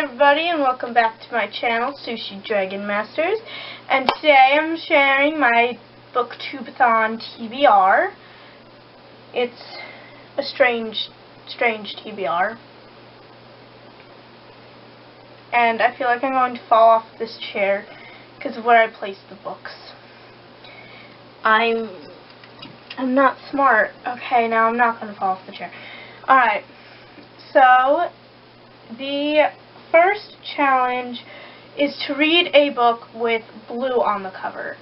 everybody, and welcome back to my channel, Sushi Dragon Masters. And today I'm sharing my BookTube A Thon TBR. It's a strange TBR. And I feel like I'm going to fall off this chair because of where I place the books. I'm not smart. Okay, now I'm not going to fall off the chair. Alright, so the first challenge is to read a book with blue on the cover.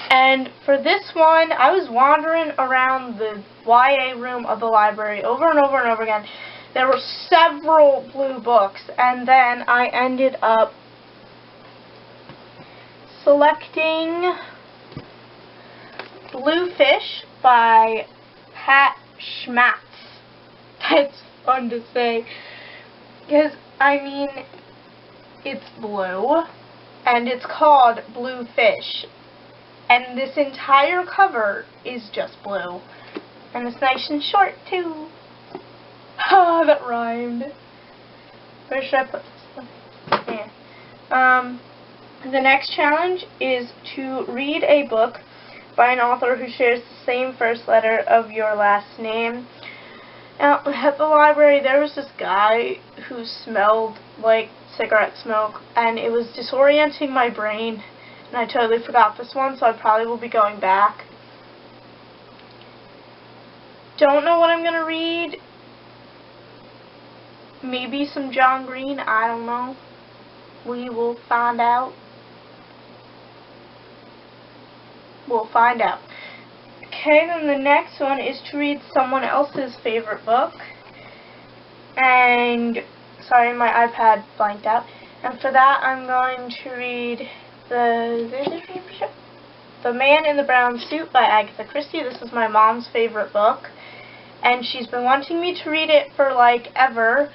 And for this one, I was wandering around the YA room of the library over and over and over again. There were several blue books, and then I ended up selecting Blue Fish by Pat Schmatz. That's fun to say. Because, I mean, it's blue, and it's called Blue Fish. And this entire cover is just blue. And it's nice and short, too. Ah, that rhymed. Where should I put this one? Yeah. The next challenge is to read a book by an author who shares the same first letter of your last name. Now, at the library, there was this guy who smelled like cigarette smoke, and it was disorienting my brain, and I totally forgot this one, so I probably will be going back. Don't know what I'm going to read. Maybe some John Green, I don't know. We will find out. We'll find out. Okay, then the next one is to read someone else's favorite book. And, sorry, my iPad blanked out. And for that, I'm going to read The Man in the Brown Suit by Agatha Christie. This is my mom's favorite book. And she's been wanting me to read it for, like, ever.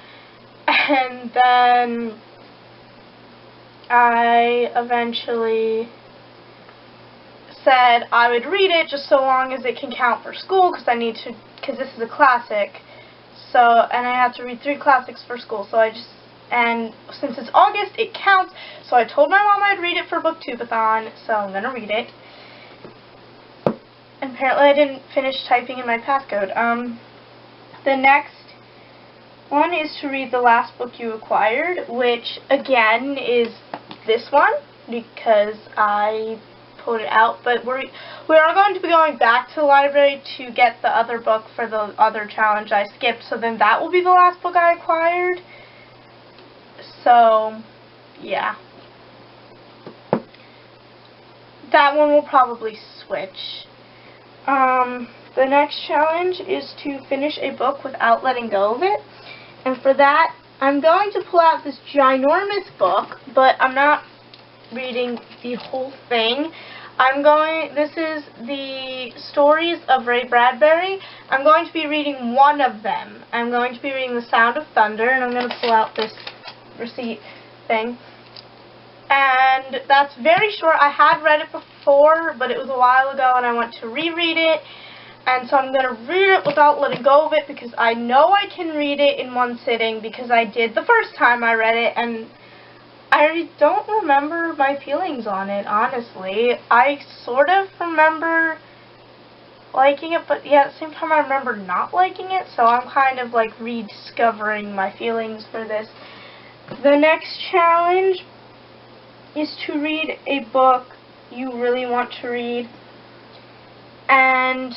And then I eventually said I would read it just so long as it can count for school, because this is a classic, so, and I have to read 3 classics for school, so and since it's August, it counts, so I told my mom I'd read it for BookTube A Thon, so I'm gonna read it. And apparently I didn't finish typing in my passcode. The next one is to read The Last Book You Acquired, which, again, is this one, because I pulled it out, but we are going to be going back to the library to get the other book for the other challenge I skipped, so then that will be the last book I acquired. So, yeah. That one will probably switch. The next challenge is to finish a book without letting go of it, and for that, I'm going to pull out this ginormous book, but I'm not reading the whole thing. This is the stories of Ray Bradbury. I'm going to be reading one of them. I'm going to be reading The Sound of Thunder, and I'm going to pull out this receipt thing. And that's very short. I had read it before, but it was a while ago, and I went to reread it. And so I'm going to read it without letting go of it, because I know I can read it in one sitting, because I did the first time I read it, and I don't remember my feelings on it, honestly. I sort of remember liking it, but yeah, at the same time I remember not liking it, so I'm kind of like rediscovering my feelings for this. The next challenge is to read a book you really want to read, and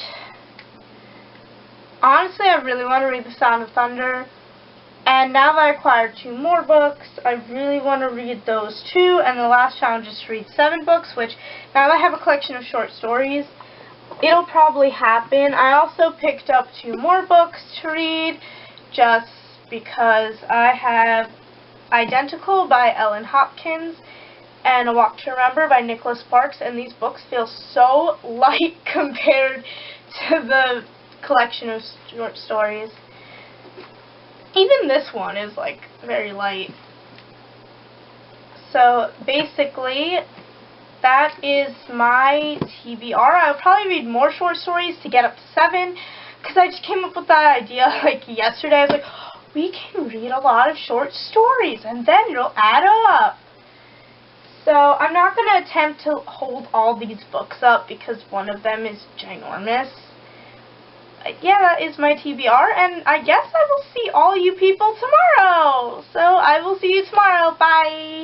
honestly, I really want to read The Sound of Thunder. And now that I acquired 2 more books, I really want to read those 2, and the last challenge is to read 7 books, which, now that I have a collection of short stories, it'll probably happen. I also picked up 2 more books to read, just because I have Identical by Ellen Hopkins, and A Walk to Remember by Nicholas Sparks, and these books feel so light compared to the collection of short stories. Even this one is, like, very light. So, basically, that is my TBR. I'll probably read more short stories to get up to 7, because I just came up with that idea, like, yesterday. I was like, we can read a lot of short stories, and then it'll add up. So I'm not going to attempt to hold all these books up because one of them is ginormous. Yeah, that is my TBR, and I guess I will see all you people tomorrow. So I will see you tomorrow. Bye!